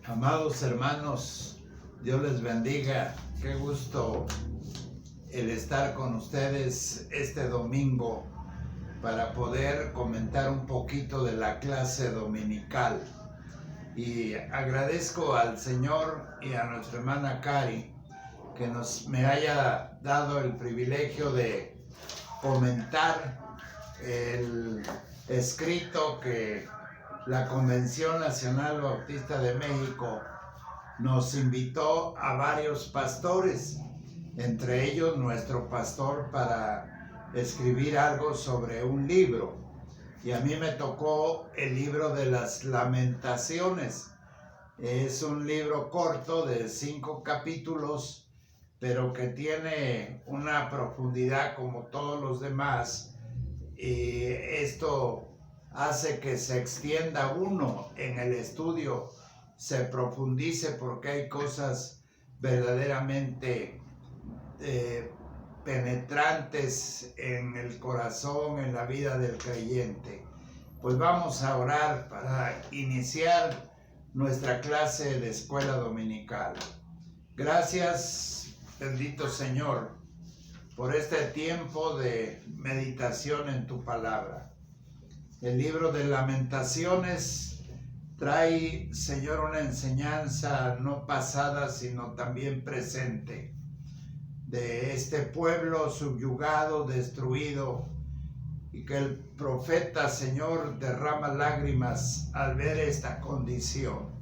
Amados hermanos, Dios les bendiga. Qué gusto el estar con ustedes este domingo para poder comentar un poquito de la clase dominical. Y agradezco al Señor y a nuestra hermana Cari que me haya dado el privilegio de comentar el escrito que la Convención Nacional Bautista de México nos invitó a varios pastores, entre ellos nuestro pastor, para escribir algo sobre un libro. Y a mí me tocó el libro de las Lamentaciones. Es un libro corto de 5 capítulos, pero que tiene una profundidad como todos los demás. Y esto hace que se extienda uno en el estudio, se profundice, porque hay cosas verdaderamente penetrantes en el corazón, en la vida del creyente. Pues vamos a orar para iniciar nuestra clase de escuela dominical. Gracias, bendito Señor, por este tiempo de meditación en tu palabra. El libro de Lamentaciones trae, Señor, una enseñanza no pasada, sino también presente, de este pueblo subyugado, destruido, y que el profeta, Señor, derrama lágrimas al ver esta condición.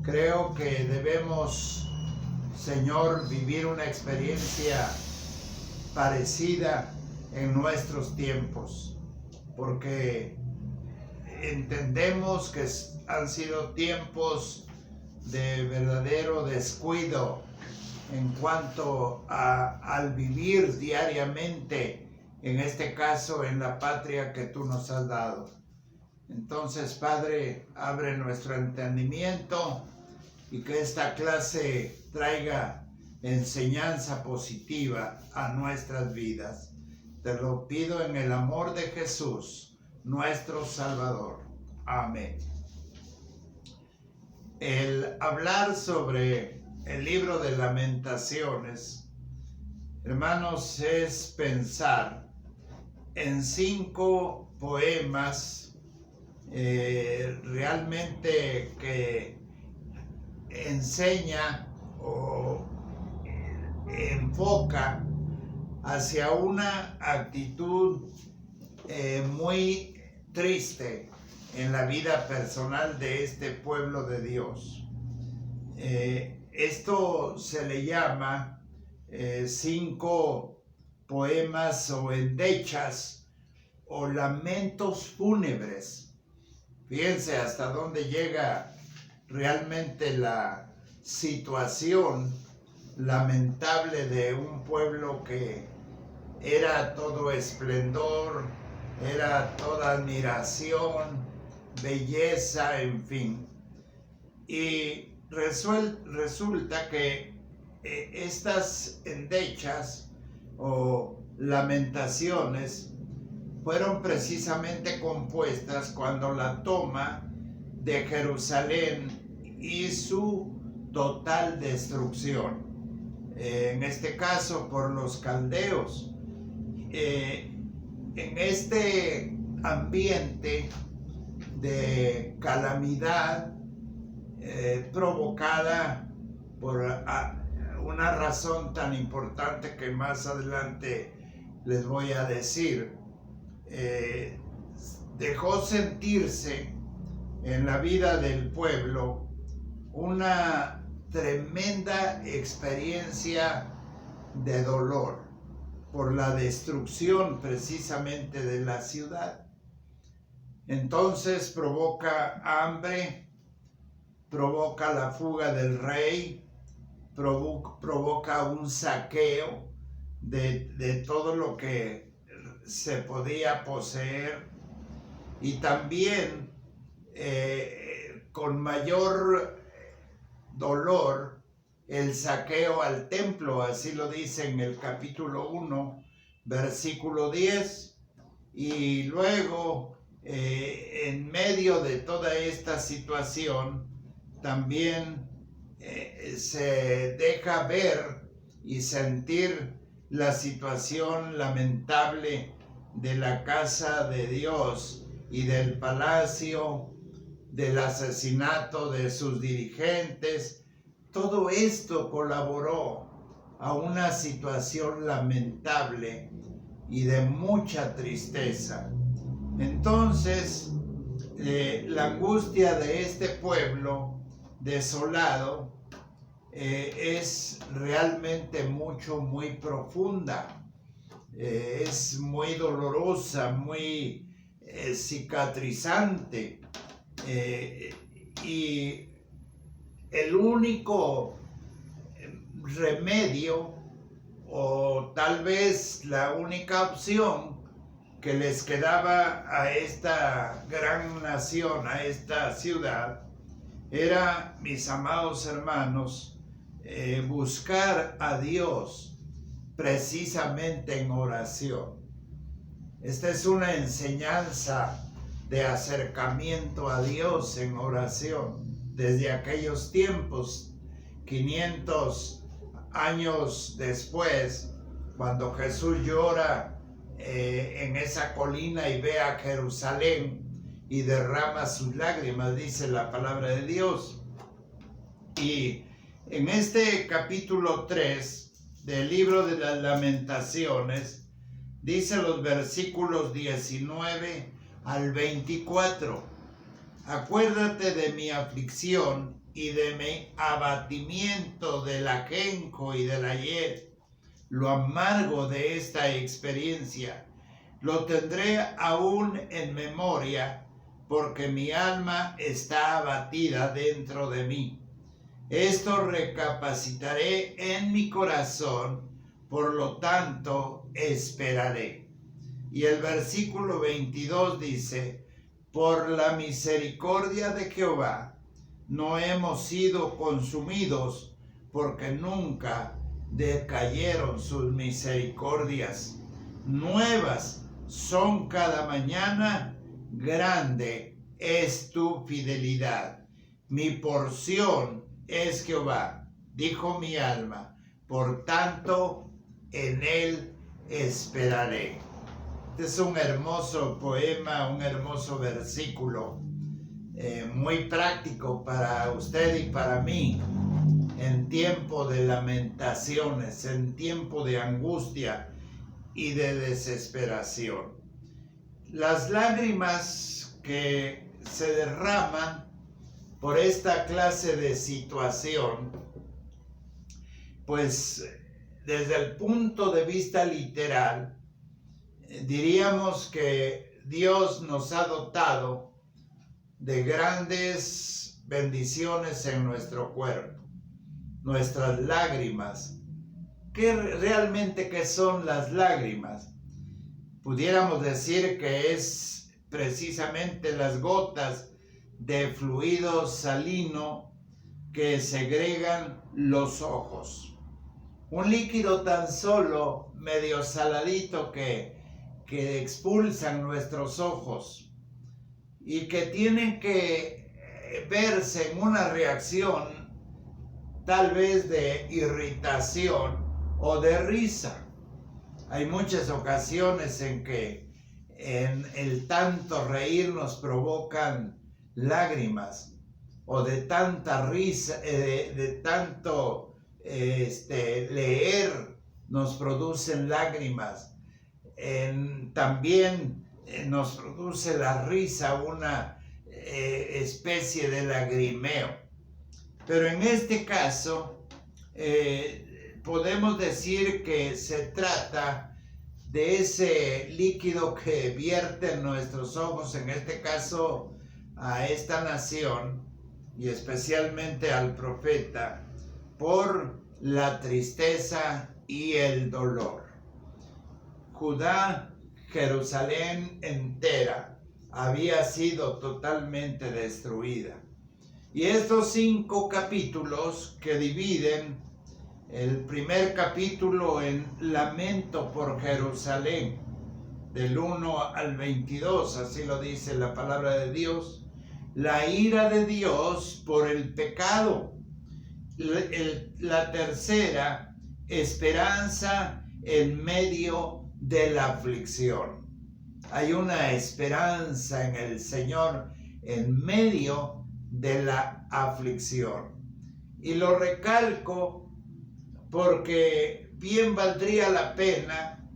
Creo que debemos, Señor, vivir una experiencia parecida en nuestros tiempos, porque entendemos que han sido tiempos de verdadero descuido en cuanto al vivir diariamente, en este caso en la patria que tú nos has dado. Entonces, Padre, abre nuestro entendimiento y que esta clase traiga enseñanza positiva a nuestras vidas. Te lo pido en el amor de Jesús, nuestro Salvador. Amén. El hablar sobre el libro de Lamentaciones, hermanos, es pensar en 5 poemas realmente que enseña o enfoca hacia una actitud muy triste en la vida personal de este pueblo de Dios. Esto se le llama 5 poemas o endechas o lamentos fúnebres. Fíjense hasta dónde llega realmente la situación lamentable de un pueblo que era todo esplendor, era toda admiración, belleza, en fin. Y resulta que estas endechas o lamentaciones fueron precisamente compuestas cuando la toma de Jerusalén y su total destrucción. En este caso por los caldeos. En este ambiente de calamidad provocada por una razón tan importante que más adelante les voy a decir, dejó sentirse en la vida del pueblo una tremenda experiencia de dolor por la destrucción precisamente de la ciudad. Entonces provoca hambre, provoca la fuga del rey, provoca un saqueo de todo lo que se podía poseer, y también con mayor dolor el saqueo al templo. Así lo dice en el capítulo 1, versículo 10, y luego en medio de toda esta situación también se deja ver y sentir la situación lamentable de la casa de Dios y del palacio, del asesinato de sus dirigentes. Todo esto colaboró a una situación lamentable y de mucha tristeza. Entonces, la angustia de este pueblo desolado es realmente muy profunda. Es muy dolorosa, muy cicatrizante. Y el único remedio, o tal vez la única opción que les quedaba a esta gran nación, a esta ciudad, era, mis amados hermanos, buscar a Dios precisamente en oración. Esta es una enseñanza de acercamiento a Dios en oración. Desde aquellos tiempos, 500 años después, cuando Jesús llora en esa colina y ve a Jerusalén y derrama sus lágrimas, dice la palabra de Dios. Y en este capítulo 3 del libro de las Lamentaciones, dice los versículos 19 al 24: acuérdate de mi aflicción y de mi abatimiento, del ajenjo y del ayer. Lo amargo de esta experiencia lo tendré aún en memoria, porque mi alma está abatida dentro de mí. Esto recapacitaré en mi corazón, por lo tanto esperaré. Y el versículo 22 dice: por la misericordia de Jehová no hemos sido consumidos, porque nunca decayeron sus misericordias. Nuevas son cada mañana, grande es tu fidelidad. Mi porción es Jehová, dijo mi alma, por tanto en él esperaré. Este es un hermoso poema, un hermoso versículo, muy práctico para usted y para mí, en tiempo de lamentaciones, en tiempo de angustia y de desesperación. Las lágrimas que se derraman por esta clase de situación, pues desde el punto de vista literal, diríamos que Dios nos ha dotado de grandes bendiciones en nuestro cuerpo. Nuestras lágrimas. ¿Qué son las lágrimas? Pudiéramos decir que es precisamente las gotas de fluido salino que segregan los ojos. Un líquido tan solo medio saladito que expulsan nuestros ojos y que tienen que verse en una reacción tal vez de irritación o de risa. Hay muchas ocasiones en que en el tanto reír nos provocan lágrimas, o de tanta risa, de tanto leer nos producen lágrimas. También nos produce la risa una especie de lagrimeo. Pero en este caso podemos decir que se trata de ese líquido que vierte en nuestros ojos, en este caso a esta nación y especialmente al profeta, por la tristeza y el dolor. Judá, Jerusalén entera, había sido totalmente destruida. Y estos 5 capítulos que dividen el primer capítulo en lamento por Jerusalén, del 1 al 22, así lo dice la palabra de Dios, la ira de Dios por el pecado. La tercera, esperanza en medio de la aflicción. Hay una esperanza en el Señor en medio de la aflicción. Y lo recalco porque bien valdría la pena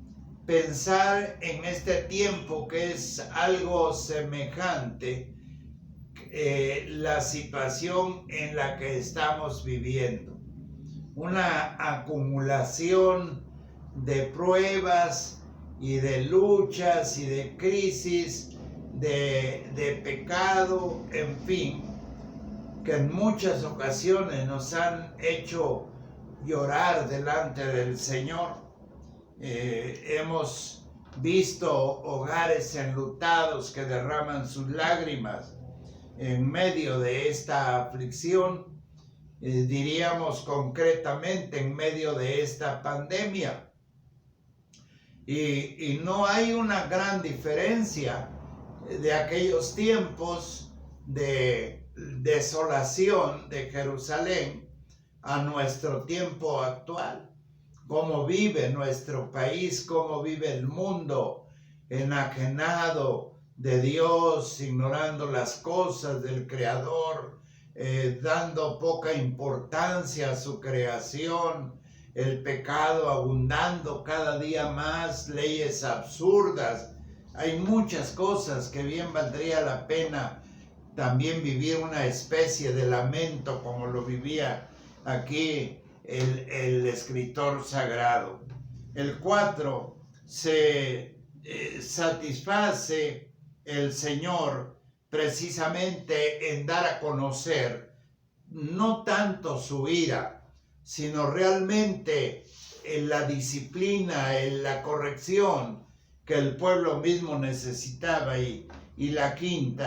pensar en este tiempo que es algo semejante, la situación en la que estamos viviendo. Una acumulación de pruebas y de luchas y de crisis, de pecado, en fin, que en muchas ocasiones nos han hecho llorar delante del Señor. Hemos visto hogares enlutados que derraman sus lágrimas en medio de esta aflicción, diríamos concretamente en medio de esta pandemia. Y no hay una gran diferencia de aquellos tiempos de desolación de Jerusalén a nuestro tiempo actual. Cómo vive nuestro país, cómo vive el mundo, enajenado de Dios, ignorando las cosas del Creador, dando poca importancia a su creación, el pecado abundando cada día más, leyes absurdas. Hay muchas cosas que bien valdría la pena también vivir una especie de lamento como lo vivía aquí el escritor sagrado. El 4, se satisface el Señor precisamente en dar a conocer no tanto su ira, sino realmente en la disciplina, en la corrección que el pueblo mismo necesitaba. Y la 5,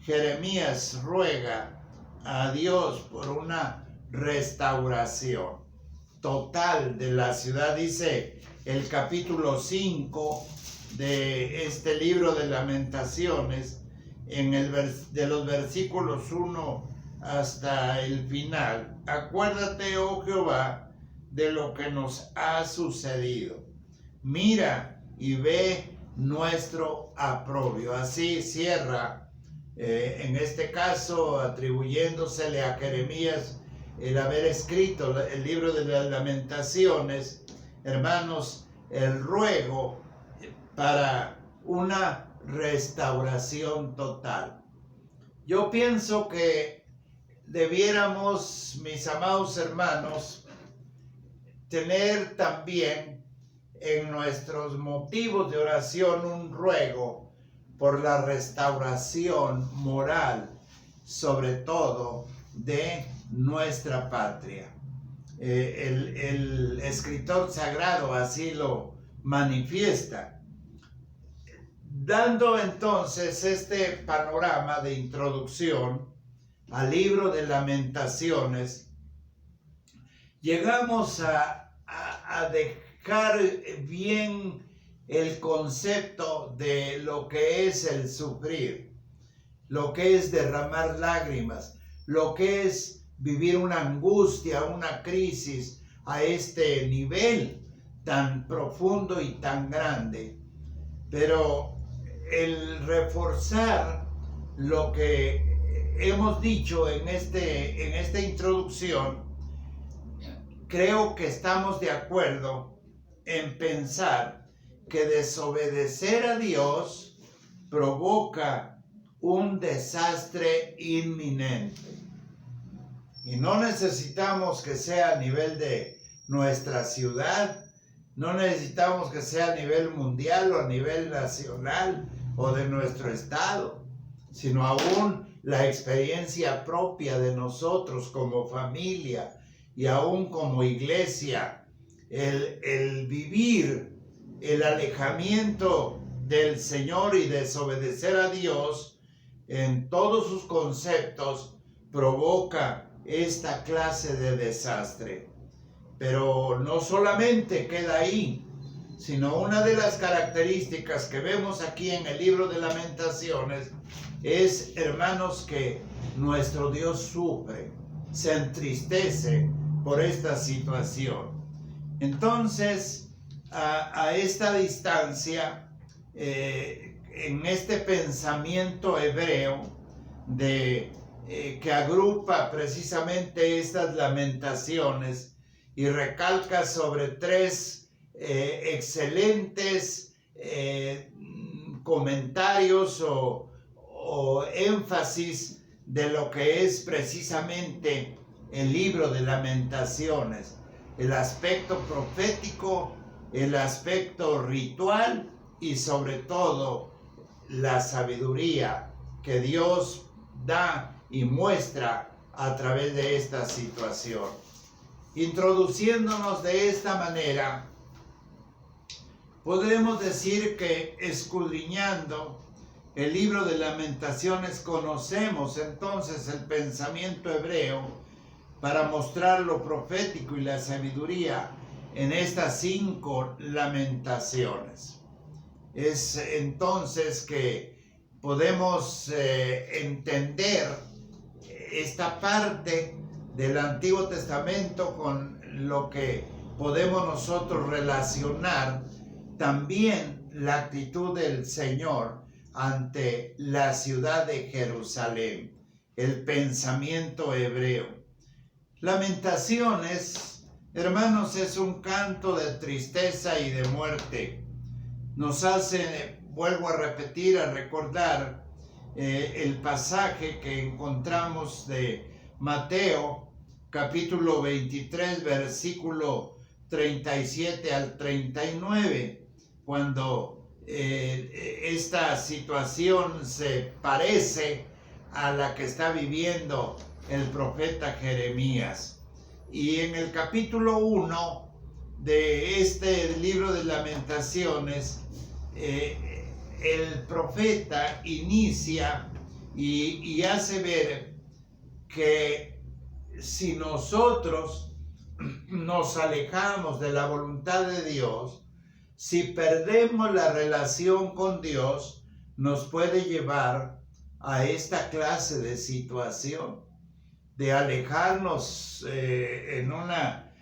Jeremías ruega a Dios por una restauración total de la ciudad. Dice el capítulo 5 de este libro de Lamentaciones, de los versículos 1 hasta el final: acuérdate, oh Jehová, de lo que nos ha sucedido. Mira y ve nuestro oprobio. Así cierra, en este caso, atribuyéndosele a Jeremías el haber escrito el libro de las Lamentaciones, hermanos, el ruego para una restauración total. Yo pienso que debiéramos, mis amados hermanos, tener también en nuestros motivos de oración un ruego por la restauración moral, sobre todo de nuestra patria. El escritor sagrado así lo manifiesta. Dando entonces este panorama de introducción al libro de Lamentaciones, llegamos a dejar bien el concepto de lo que es el sufrir, lo que es derramar lágrimas, lo que es vivir una angustia, una crisis a este nivel tan profundo y tan grande. Pero el reforzar lo que hemos dicho en esta introducción, creo que estamos de acuerdo en pensar que desobedecer a Dios provoca un desastre inminente. Y no necesitamos que sea a nivel de nuestra ciudad, no necesitamos que sea a nivel mundial o a nivel nacional o de nuestro estado, sino aún la experiencia propia de nosotros como familia y aún como iglesia, el vivir el alejamiento del Señor y desobedecer a Dios en todos sus conceptos provoca esta clase de desastre. Pero no solamente queda ahí, sino una de las características que vemos aquí en el libro de Lamentaciones es, hermanos, que nuestro Dios sufre, se entristece por esta situación. Entonces, a esta distancia, en este pensamiento hebreo que agrupa precisamente estas lamentaciones y recalca sobre tres excelentes comentarios o énfasis de lo que es precisamente el libro de Lamentaciones: el aspecto profético, el aspecto ritual y sobre todo la sabiduría que Dios da y muestra a través de esta situación. Introduciéndonos de esta manera, podemos decir que escudriñando el libro de Lamentaciones conocemos entonces el pensamiento hebreo para mostrar lo profético y la sabiduría en estas 5 lamentaciones. Es entonces que podemos entender esta parte del Antiguo Testamento con lo que podemos nosotros relacionar también la actitud del Señor ante la ciudad de Jerusalén, el pensamiento hebreo. Lamentaciones, hermanos, es un canto de tristeza y de muerte. Nos hace, vuelvo a repetir, a recordar el pasaje que encontramos de Mateo, capítulo 23, versículo 37 al 39, cuando esta situación se parece a la que está viviendo el profeta Jeremías. Y en el capítulo 1 de este libro de Lamentaciones, el profeta inicia y hace ver que si nosotros nos alejamos de la voluntad de Dios, si perdemos la relación con Dios, nos puede llevar a esta clase de situación, de alejarnos en una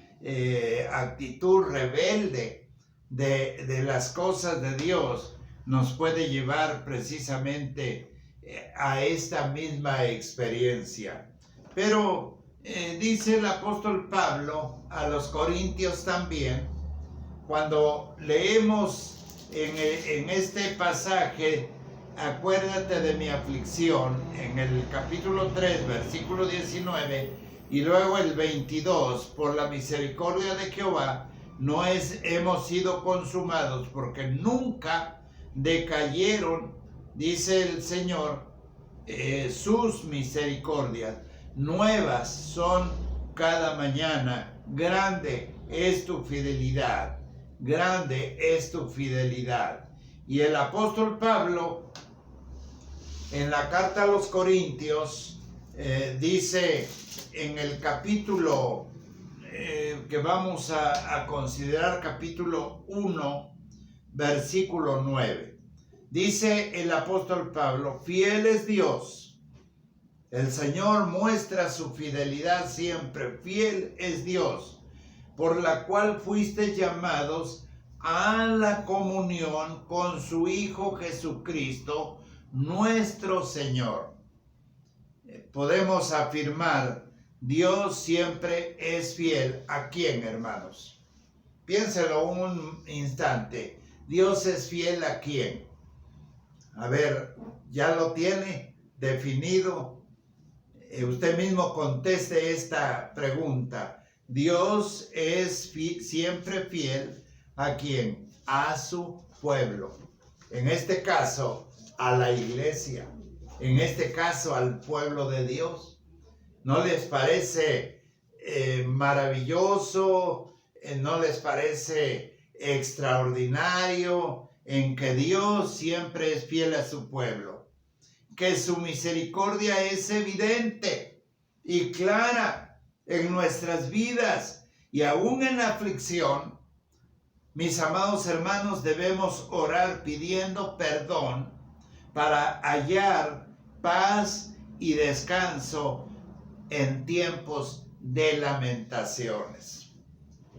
actitud rebelde de las cosas de Dios, nos puede llevar precisamente a esta misma experiencia. Pero dice el apóstol Pablo a los Corintios también, cuando leemos en este pasaje, acuérdate de mi aflicción, en el capítulo 3, versículo 19, y luego el 22, por la misericordia de Jehová, no hemos sido consumados, porque nunca decayeron, dice el Señor, sus misericordias, nuevas son cada mañana, grande es tu fidelidad, grande es tu fidelidad. Y el apóstol Pablo, en la carta a los Corintios, dice en el capítulo que vamos a considerar, capítulo 1, versículo 9. Dice el apóstol Pablo: fiel es Dios. El Señor muestra su fidelidad siempre. Fiel es Dios, por la cual fuisteis llamados a la comunión con su Hijo Jesucristo, nuestro Señor. Podemos afirmar, Dios siempre es fiel. ¿A quién, hermanos? Piénselo un instante. ¿Dios es fiel a quién? A ver, ¿ya lo tiene definido? Usted mismo conteste esta pregunta. Dios es siempre fiel ¿a quién? A su pueblo. En este caso, a la iglesia. En este caso, al pueblo de Dios. ¿No les parece maravilloso? ¿No les parece extraordinario en que Dios siempre es fiel a su pueblo? Que su misericordia es evidente y clara en nuestras vidas, y aún en la aflicción. Mis amados hermanos, debemos orar pidiendo perdón para hallar paz y descanso en tiempos de lamentaciones.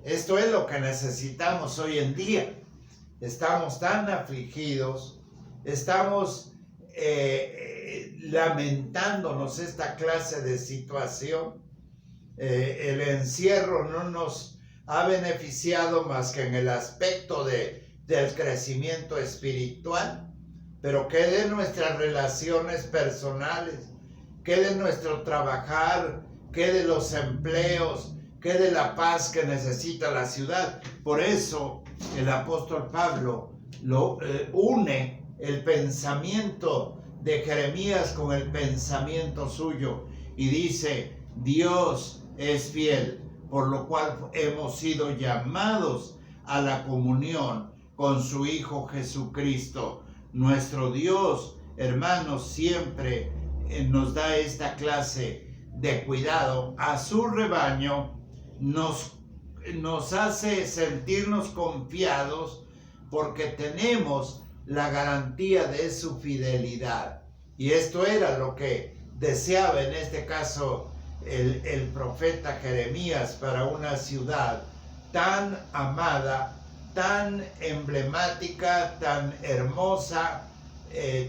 Esto es lo que necesitamos hoy en día. Estamos tan afligidos, estamos lamentándonos esta clase de situación. El encierro no nos ha beneficiado más que en el aspecto del crecimiento espiritual, pero ¿qué de nuestras relaciones personales? ¿Qué de nuestro trabajar? ¿Qué de los empleos? ¿Qué de la paz que necesita la ciudad? Por eso el apóstol Pablo une el pensamiento de Jeremías con el pensamiento suyo y dice: Dios es fiel, por lo cual hemos sido llamados a la comunión con su Hijo Jesucristo. Nuestro Dios, hermanos, siempre nos da esta clase de cuidado a su rebaño, nos hace sentirnos confiados porque tenemos la garantía de su fidelidad. Y esto era lo que deseaba en este caso el profeta Jeremías para una ciudad tan amada, tan emblemática, tan hermosa,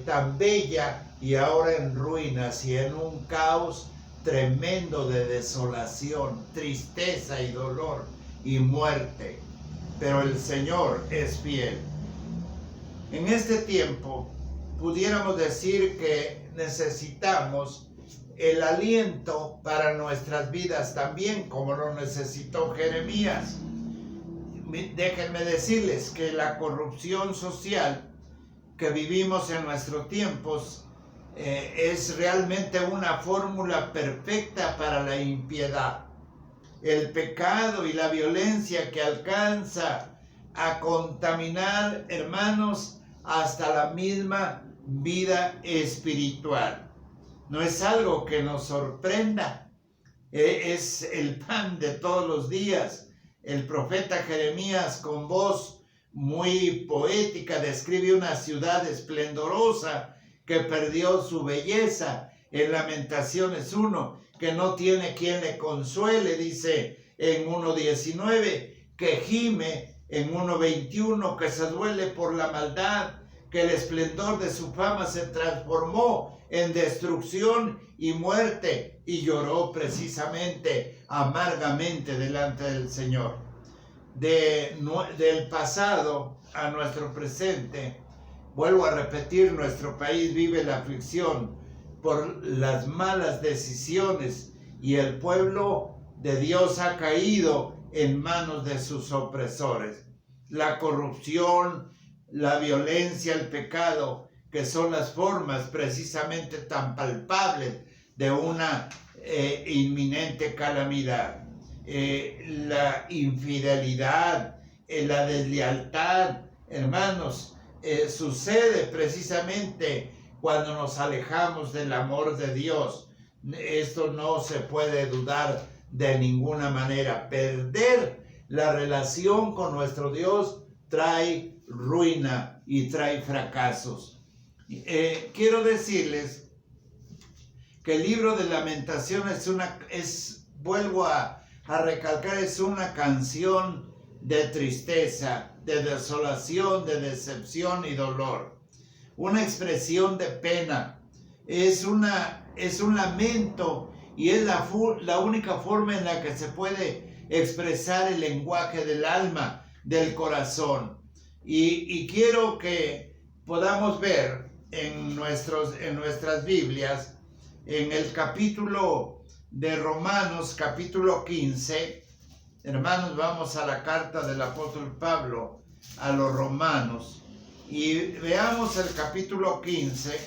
tan bella, y ahora en ruinas y en un caos tremendo de desolación, tristeza y dolor y muerte. Pero el Señor es fiel. En este tiempo pudiéramos decir que necesitamos el aliento para nuestras vidas también, como lo necesitó Jeremías. Déjenme decirles que la corrupción social que vivimos en nuestros tiempos es realmente una fórmula perfecta para la impiedad. El pecado y la violencia que alcanza a contaminar, hermanos, hasta la misma vida espiritual. No es algo que nos sorprenda, es el pan de todos los días. El profeta Jeremías, con voz muy poética, describe una ciudad esplendorosa que perdió su belleza. En Lamentaciones 1, que no tiene quien le consuele, dice en 1:19, que gime en 1:21, que se duele por la maldad, que el esplendor de su fama se transformó en destrucción y muerte, y lloró precisamente amargamente delante del Señor. Del pasado a nuestro presente, vuelvo a repetir, nuestro país vive la aflicción por las malas decisiones y el pueblo de Dios ha caído en manos de sus opresores. La corrupción, la violencia, el pecado, que son las formas precisamente tan palpables de una inminente calamidad. La infidelidad, la deslealtad, hermanos, sucede precisamente cuando nos alejamos del amor de Dios. Esto no se puede dudar de ninguna manera. Perder la relación con nuestro Dios trae ruina y trae fracasos. Quiero decirles que el libro de Lamentaciones vuelvo a recalcar, es una canción de tristeza, de desolación, de decepción y dolor. Una expresión de pena. Es un lamento y es la única forma en la que se puede expresar el lenguaje del alma, del corazón. Y quiero que podamos ver en nuestras Biblias, en el capítulo de Romanos, capítulo 15, hermanos, vamos a la carta del apóstol Pablo a los romanos y veamos el capítulo 15,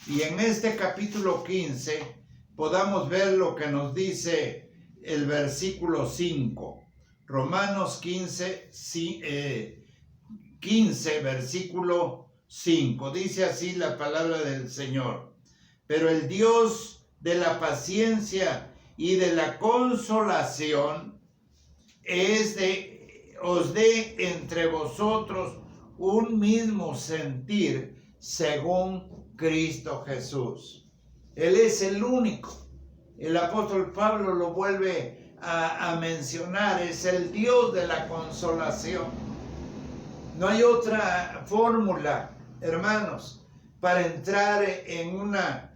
y en este capítulo 15 podamos ver lo que nos dice el versículo 5. Romanos 15, versículo 5, dice así la palabra del Señor: pero el Dios de la paciencia y de la consolación os dé entre vosotros un mismo sentir según Cristo Jesús. Él es el único. El apóstol Pablo lo vuelve a mencionar. Es el Dios de la consolación. No hay otra fórmula, hermanos, para entrar en una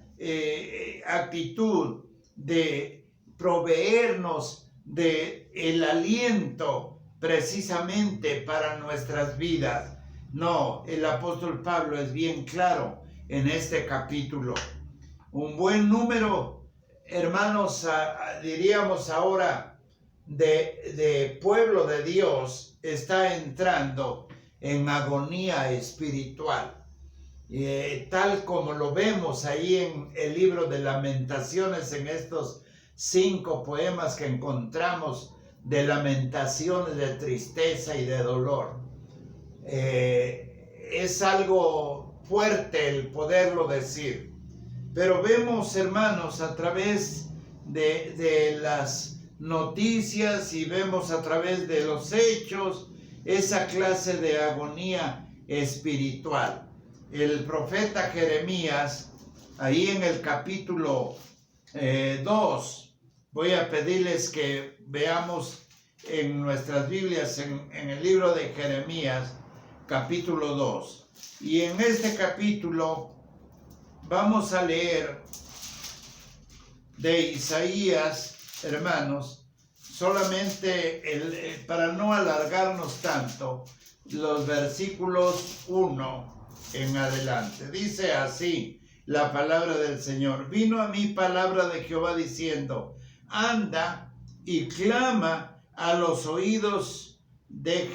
actitud de proveernos de el aliento precisamente para nuestras vidas. No, el apóstol Pablo es bien claro en este capítulo. Un buen número, hermanos, diríamos ahora, de pueblo de Dios está entrando en agonía espiritual. Tal como lo vemos ahí en el libro de Lamentaciones, en estos 5 poemas que encontramos de lamentaciones, de tristeza y de dolor. Es algo fuerte el poderlo decir, pero vemos, hermanos, a través de las noticias y vemos a través de los hechos esa clase de agonía espiritual. El profeta Jeremías, ahí en el capítulo 2, voy a pedirles que veamos en nuestras Biblias, en el libro de Jeremías, capítulo 2. Y en este capítulo vamos a leer de Isaías, hermanos, solamente para no alargarnos tanto, los versículos 1 en adelante. Dice así la palabra del Señor: vino a mí palabra de Jehová diciendo, anda y clama a los oídos de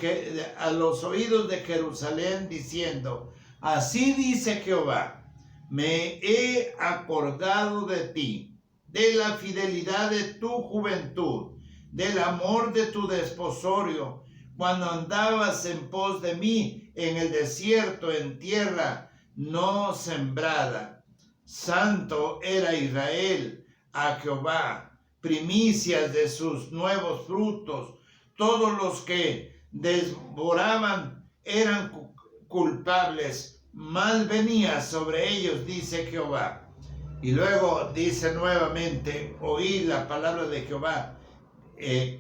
Jerusalén diciendo, así dice Jehová, me he acordado de ti, de la fidelidad de tu juventud, del amor de tu desposorio, cuando andabas en pos de mí en el desierto, en tierra no sembrada. Santo era Israel a Jehová, primicias de sus nuevos frutos. Todos los que devoraban eran culpables, mal venía sobre ellos, dice Jehová. Y luego dice nuevamente, oí la palabra de Jehová,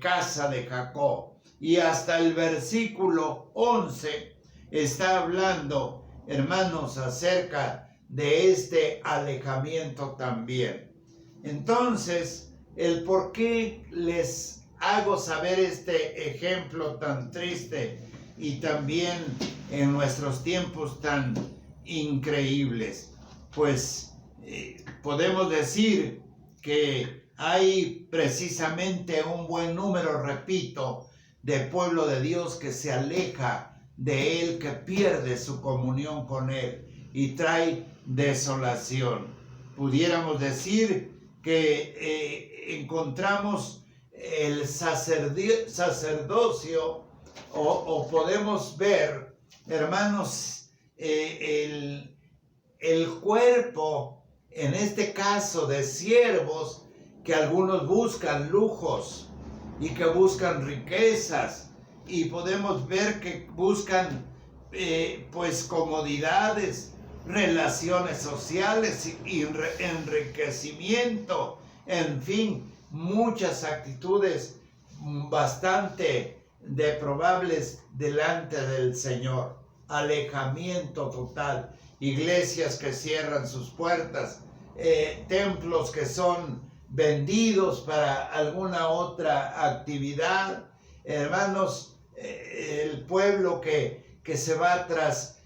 casa de Jacob. Y hasta el versículo 11 está hablando, hermanos, acerca de este alejamiento también. Entonces, el por qué les hago saber este ejemplo tan triste y también en nuestros tiempos tan increíbles, pues podemos decir que hay precisamente un buen número, repito, de pueblo de Dios que se aleja de Él, que pierde su comunión con Él y trae desolación. Pudiéramos decir que encontramos el sacerdocio o podemos ver, hermanos, el cuerpo, en este caso de siervos, que algunos buscan lujos y que buscan riquezas, y podemos ver que buscan pues comodidades, relaciones sociales y enriquecimiento, en fin, muchas actitudes bastante deprobables delante del Señor. Alejamiento total, iglesias que cierran sus puertas, templos que son vendidos para alguna otra actividad, hermanos, el pueblo que se va tras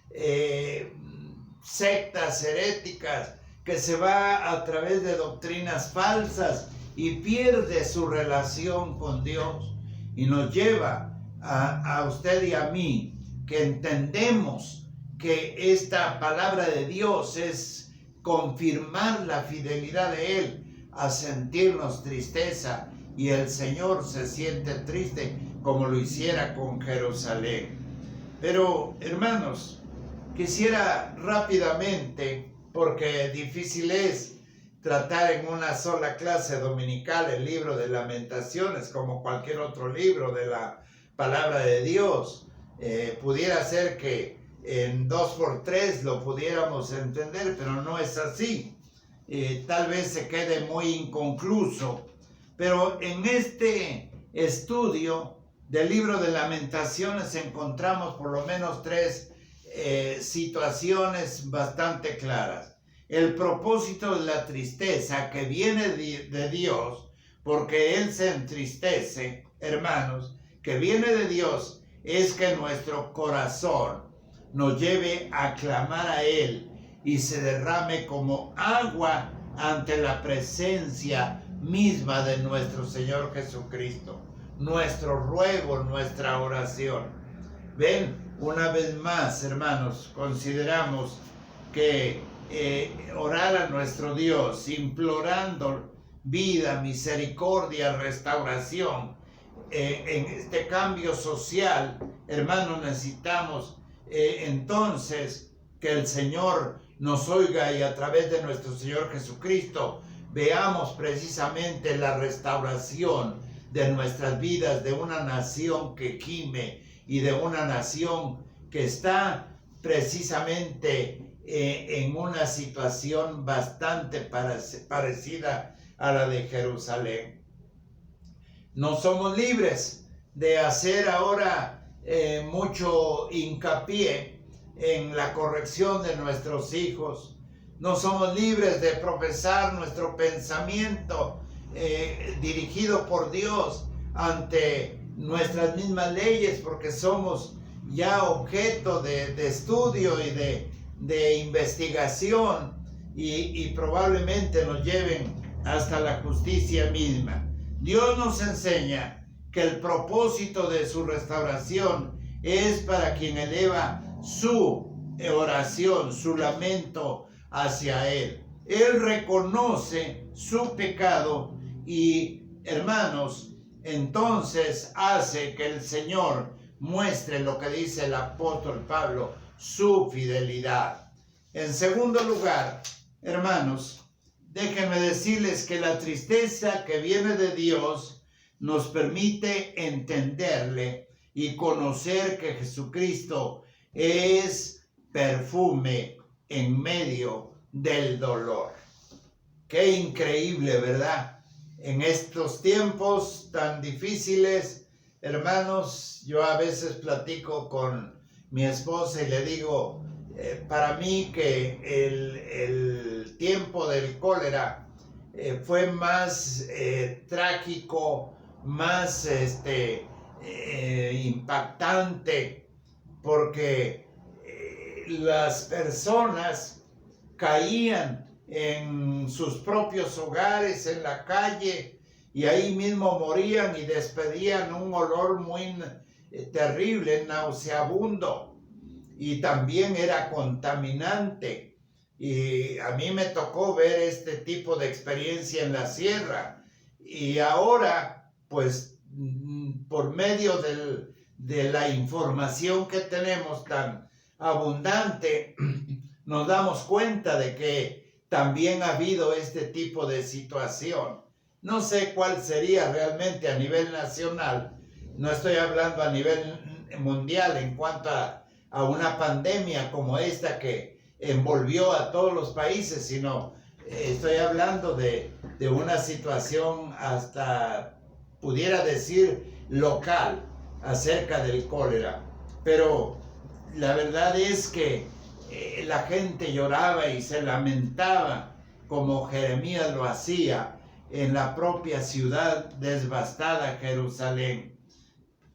sectas heréticas, que se va a través de doctrinas falsas y pierde su relación con Dios, y nos lleva a usted y a mí, que entendemos que esta palabra de Dios es confirmar la fidelidad de Él, a sentirnos tristeza, y el Señor se siente triste como lo hiciera con Jerusalén. Pero, hermanos, quisiera rápidamente, porque difícil es tratar en una sola clase dominical el libro de Lamentaciones como cualquier otro libro de la palabra de Dios. Pudiera ser que en 2x3 lo pudiéramos entender, pero no es así. Tal vez se quede muy inconcluso, pero en este estudio del libro de Lamentaciones encontramos por lo menos 3 situaciones bastante claras. El propósito de la tristeza que viene de Dios, porque Él se entristece, hermanos, que viene de Dios, es que nuestro corazón nos lleve a clamar a Él y se derrame como agua ante la presencia misma de nuestro Señor Jesucristo. Nuestro ruego, nuestra oración. Ven, una vez más, hermanos, consideramos que orar a nuestro Dios, implorando vida, misericordia, restauración, en este cambio social, hermanos, necesitamos entonces que el Señor nos oiga y a través de nuestro Señor Jesucristo veamos precisamente la restauración de nuestras vidas, de una nación que gime y de una nación que está precisamente en una situación bastante parecida a la de Jerusalén. No somos libres de hacer ahora mucho hincapié en la corrección de nuestros hijos. No somos libres de profesar nuestro pensamiento dirigido por Dios ante nuestras mismas leyes, porque somos ya objeto de estudio y de investigación y probablemente nos lleven hasta la justicia misma. Dios nos enseña que el propósito de su restauración es para quien eleva su oración, su lamento hacia Él. Él reconoce su pecado y, hermanos, entonces hace que el Señor muestre lo que dice el apóstol Pablo, su fidelidad. En segundo lugar, hermanos, déjenme decirles que la tristeza que viene de Dios nos permite entenderle y conocer que Jesucristo es perfume en medio del dolor. Qué increíble, ¿verdad? En estos tiempos tan difíciles, hermanos, yo a veces platico con mi esposa y le digo, para mí que el tiempo del cólera fue más trágico, más impactante, porque las personas caían en sus propios hogares, en la calle, y ahí mismo morían y despedían un olor muy terrible, nauseabundo, y también era contaminante. Y a mí me tocó ver este tipo de experiencia en la sierra, y ahora, pues, por medio de la información que tenemos tan abundante, nos damos cuenta de que también ha habido este tipo de situación. No sé cuál sería realmente a nivel nacional, no estoy hablando a nivel mundial en cuanto a una pandemia como esta que envolvió a todos los países, sino estoy hablando de una situación hasta, pudiera decir, local acerca del cólera. Pero la verdad es que la gente lloraba y se lamentaba como Jeremías lo hacía en la propia ciudad devastada, Jerusalén.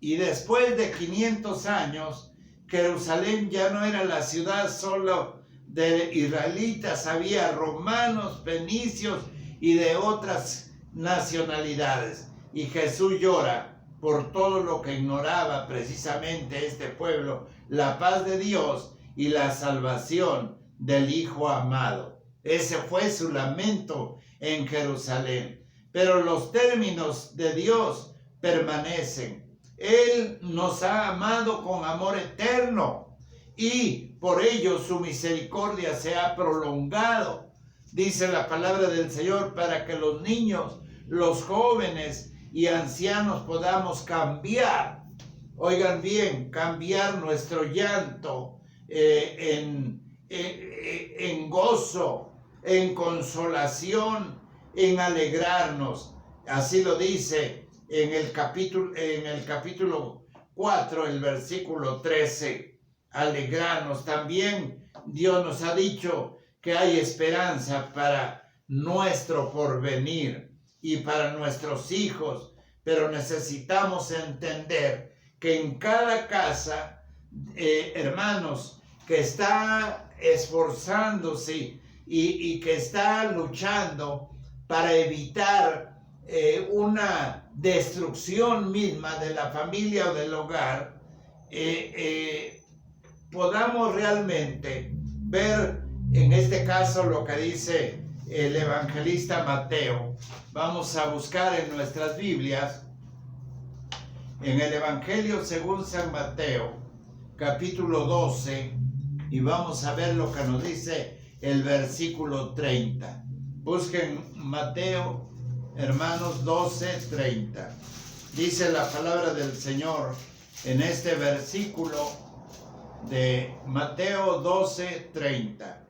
Y después de 500 años, Jerusalén ya no era la ciudad solo de israelitas, había romanos, fenicios y de otras nacionalidades. Y Jesús llora por todo lo que ignoraba precisamente este pueblo, la paz de Dios y la salvación del Hijo amado. Ese fue su lamento en Jerusalén. Pero los términos de Dios permanecen. Él nos ha amado con amor eterno y por ello su misericordia se ha prolongado. Dice la palabra del Señor, para que los niños, los jóvenes y ancianos podamos cambiar. Oigan bien, cambiar nuestro llanto, en gozo, en consolación, en alegrarnos. Así lo dice en el capítulo 4, el versículo 13. Alegrarnos. También Dios nos ha dicho que hay esperanza para nuestro porvenir y para nuestros hijos, pero necesitamos entender que en cada casa, hermanos, que está esforzándose y que está luchando para evitar una destrucción misma de la familia o del hogar, podamos realmente ver en este caso lo que dice el evangelista Mateo. Vamos a buscar en nuestras Biblias, en el Evangelio según San Mateo, capítulo 12, y vamos a ver lo que nos dice el versículo 30. Busquen Mateo, hermanos, 12:30. Dice la palabra del Señor en este versículo de Mateo 12:30.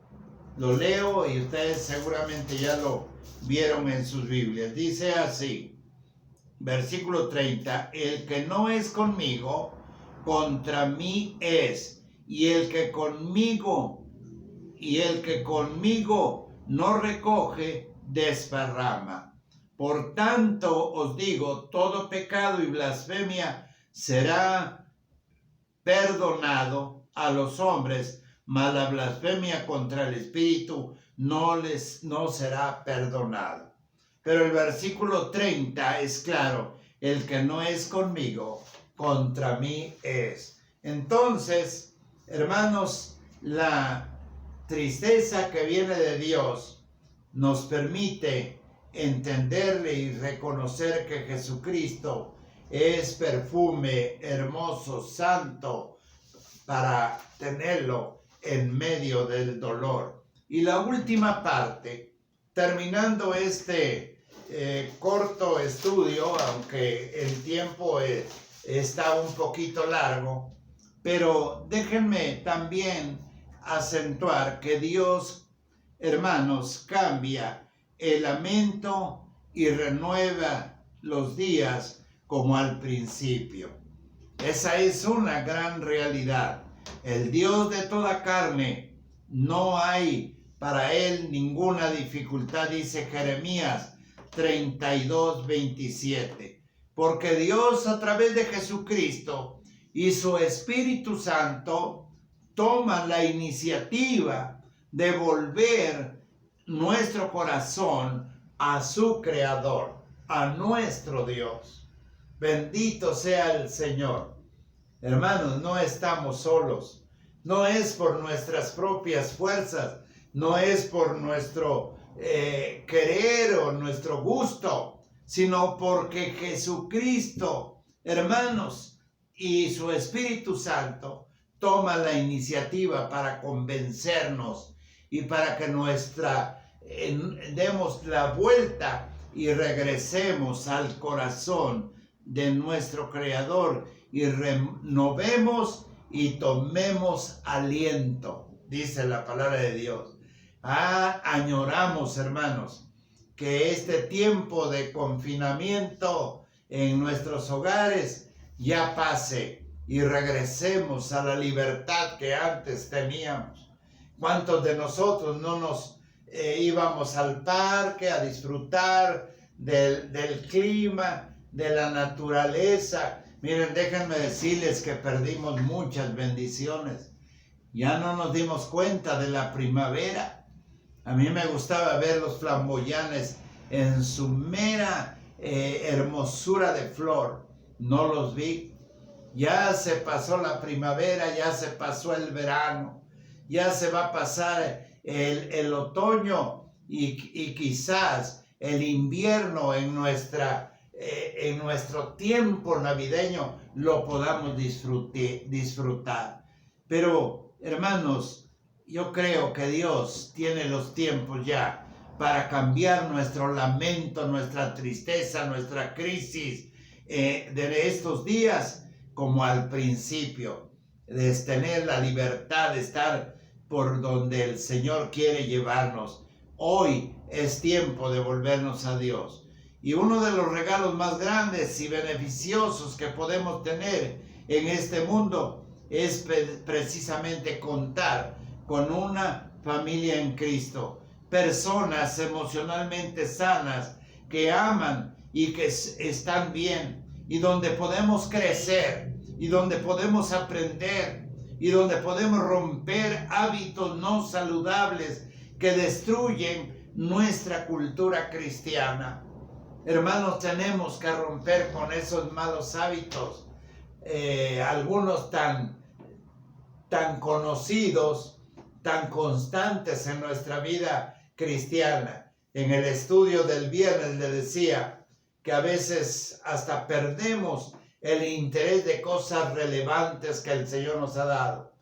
Lo leo y ustedes seguramente ya lo vieron en sus Biblias. Dice así, versículo 30, el que no es conmigo, contra mí es, y el que conmigo no recoge, desparrama. Por tanto os digo, todo pecado y blasfemia será perdonado a los hombres, mas la blasfemia contra el Espíritu no será perdonado. Pero el versículo 30 es claro, el que no es conmigo, contra mí es. Entonces, hermanos, la tristeza que viene de Dios nos permite entenderle y reconocer que Jesucristo es perfume hermoso, santo, para tenerlo en medio del dolor. Y la última parte, terminando este corto estudio, aunque el tiempo está un poquito largo, pero déjenme también acentuar que Dios, hermanos, cambia el lamento y renueva los días como al principio. Esa es una gran realidad. El Dios de toda carne, no hay para él ninguna dificultad, dice Jeremías 32:27. Porque Dios a través de Jesucristo y su Espíritu Santo toma la iniciativa de volver nuestro corazón a su Creador, a nuestro Dios. Bendito sea el Señor. Hermanos, no estamos solos. No es por nuestras propias fuerzas, no es por nuestro querer o nuestro gusto, sino porque Jesucristo, hermanos, y su Espíritu Santo toma la iniciativa para convencernos y para que demos la vuelta y regresemos al corazón de nuestro Creador y renovemos y tomemos aliento, dice la palabra de Dios. Añoramos, hermanos, que este tiempo de confinamiento en nuestros hogares ya pase y regresemos a la libertad que antes teníamos. ¿Cuántos de nosotros no nos íbamos al parque a disfrutar del clima, de la naturaleza? Miren, déjenme decirles que perdimos muchas bendiciones. Ya no nos dimos cuenta de la primavera. A mí me gustaba ver los flamboyanes en su mera hermosura de flor. No los vi. Ya se pasó la primavera, ya se pasó el verano, ya se va a pasar el otoño y quizás el invierno en nuestro tiempo navideño lo podamos disfrutar. Pero, hermanos, yo creo que Dios tiene los tiempos ya para cambiar nuestro lamento, nuestra tristeza, nuestra crisis de estos días como al principio. de tener la libertad de estar por donde el Señor quiere llevarnos. Hoy es tiempo de volvernos a Dios. Y uno de los regalos más grandes y beneficiosos que podemos tener en este mundo es precisamente contar con una familia en Cristo. Personas emocionalmente sanas que aman y que están bien, y donde podemos crecer, y donde podemos aprender, y donde podemos romper hábitos no saludables que destruyen nuestra cultura cristiana. Hermanos, tenemos que romper con esos malos hábitos, algunos tan conocidos, tan constantes en nuestra vida cristiana. En el estudio del viernes le decía que a veces hasta perdemos el interés de cosas relevantes que el Señor nos ha dado.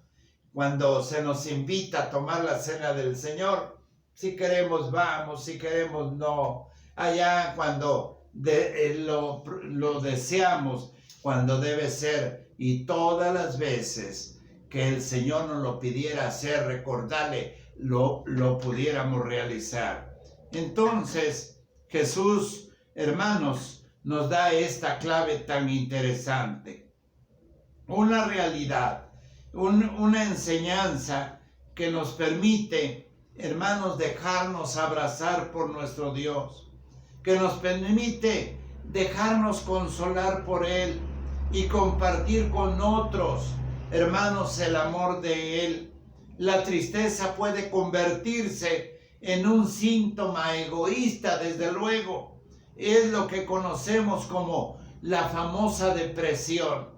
Cuando se nos invita a tomar la cena del Señor, si queremos vamos, si queremos no. Allá cuando lo deseamos, cuando debe ser, y todas las veces que el Señor nos lo pidiera hacer, recordarle, lo pudiéramos realizar. Entonces, Jesús, hermanos, nos da esta clave tan interesante. Una realidad, una enseñanza que nos permite, hermanos, dejarnos abrazar por nuestro Dios, que nos permite dejarnos consolar por Él y compartir con otros, hermanos, el amor de Él. La tristeza puede convertirse en un síntoma egoísta, desde luego. Es lo que conocemos como la famosa depresión.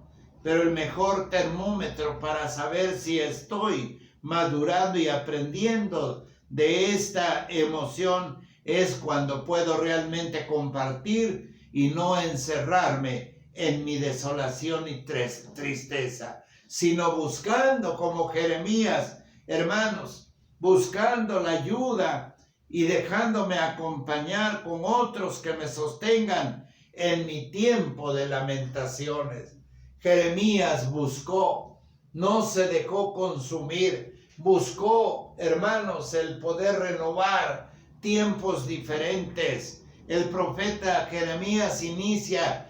Pero el mejor termómetro para saber si estoy madurando y aprendiendo de esta emoción es cuando puedo realmente compartir y no encerrarme en mi desolación y tristeza, sino buscando, como Jeremías, hermanos, buscando la ayuda y dejándome acompañar con otros que me sostengan en mi tiempo de lamentaciones. Jeremías buscó, no se dejó consumir, buscó, hermanos, el poder renovar tiempos diferentes. El profeta Jeremías inicia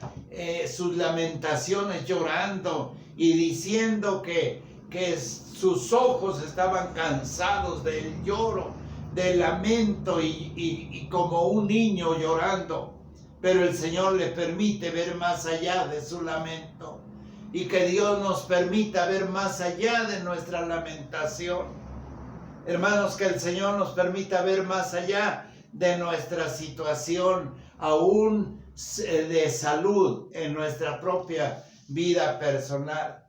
sus lamentaciones llorando y diciendo que sus ojos estaban cansados del lloro, del lamento y como un niño llorando. Pero el Señor le permite ver más allá de su lamento, y que Dios nos permita ver más allá de nuestra lamentación. Hermanos, que el Señor nos permita ver más allá de nuestra situación, aún de salud en nuestra propia vida personal.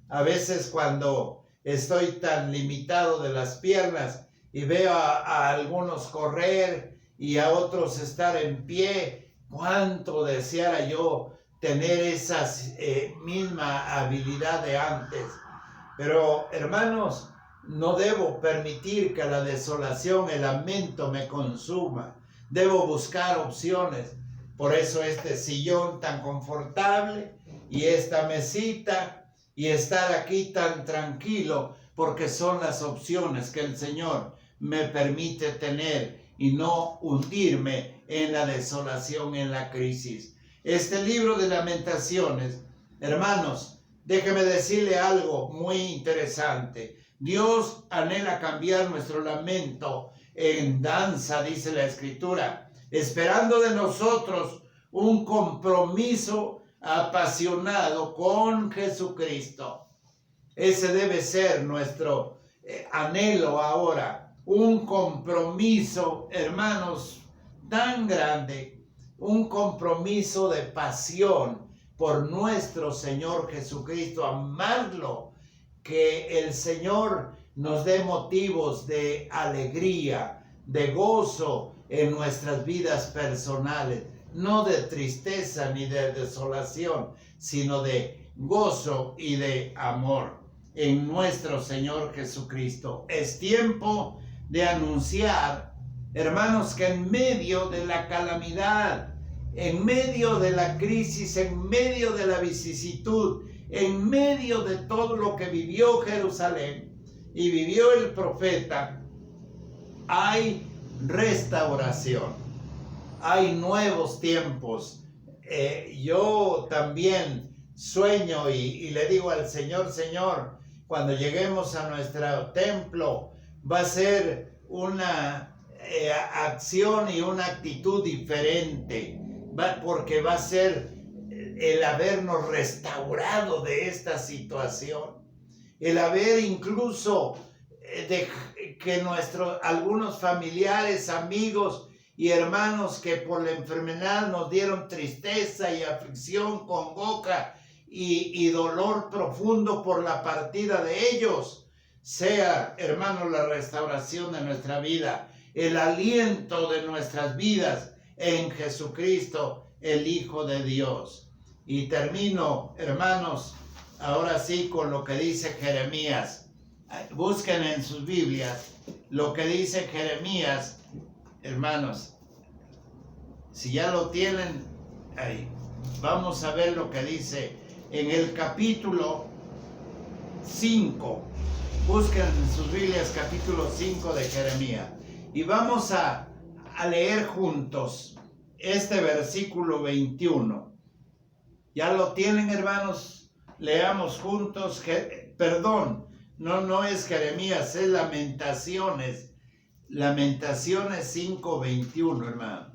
A veces cuando estoy tan limitado de las piernas y veo a algunos correr y a otros estar en pie, cuánto deseara yo tener esa misma habilidad de antes. Pero, hermanos, no debo permitir que la desolación, el lamento me consuma. Debo buscar opciones. Por eso este sillón tan confortable y esta mesita y estar aquí tan tranquilo, porque son las opciones que el Señor me permite tener y no hundirme en la desolación, en la crisis. Este libro de Lamentaciones, hermanos, déjeme decirle algo muy interesante. Dios anhela cambiar nuestro lamento en danza, dice la Escritura, esperando de nosotros un compromiso apasionado con Jesucristo. Ese debe ser nuestro anhelo ahora, un compromiso, hermanos, tan grande, un compromiso de pasión por nuestro Señor Jesucristo, amarlo, que el Señor nos dé motivos de alegría, de gozo en nuestras vidas personales, no de tristeza ni de desolación, sino de gozo y de amor en nuestro Señor Jesucristo. Es tiempo de anunciar, hermanos, que en medio de la calamidad, en medio de la crisis, en medio de la vicisitud, en medio de todo lo que vivió Jerusalén y vivió el profeta, hay restauración, hay nuevos tiempos. Yo también sueño y le digo al Señor, Señor, cuando lleguemos a nuestro templo, va a ser una acción y una actitud diferente, porque va a ser el habernos restaurado de esta situación, el haber incluso que algunos familiares, amigos y hermanos que por la enfermedad nos dieron tristeza y aflicción, congoja y dolor profundo por la partida de ellos, sea, hermanos, la restauración de nuestra vida, el aliento de nuestras vidas en Jesucristo, el Hijo de Dios. Y termino, hermanos, ahora sí con lo que dice Jeremías. Busquen en sus Biblias lo que dice Jeremías, hermanos. Si ya lo tienen, ahí, vamos a ver lo que dice en el capítulo 5. Busquen en sus Biblias capítulo 5 de Jeremías. Y vamos a leer juntos este versículo 21. ¿Ya lo tienen, hermanos? Leamos juntos. Perdón, no es Jeremías, es Lamentaciones. Lamentaciones 5:21, hermano.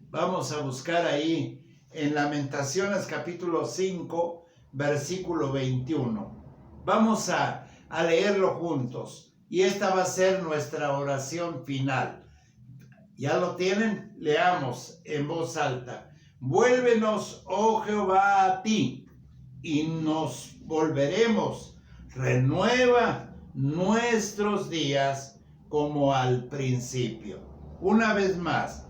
Vamos a buscar ahí en Lamentaciones capítulo 5, versículo 21. Vamos a leerlo juntos. Y esta va a ser nuestra oración final. ¿Ya lo tienen? Leamos en voz alta. Vuélvenos, oh Jehová, a ti, y nos volveremos. Renueva nuestros días como al principio. Una vez más.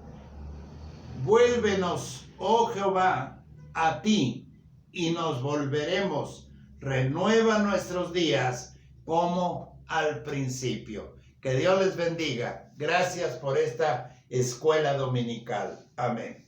Vuélvenos, oh Jehová, a ti, y nos volveremos. Renueva nuestros días como al principio. Que Dios les bendiga. Gracias por esta escuela dominical. Amén.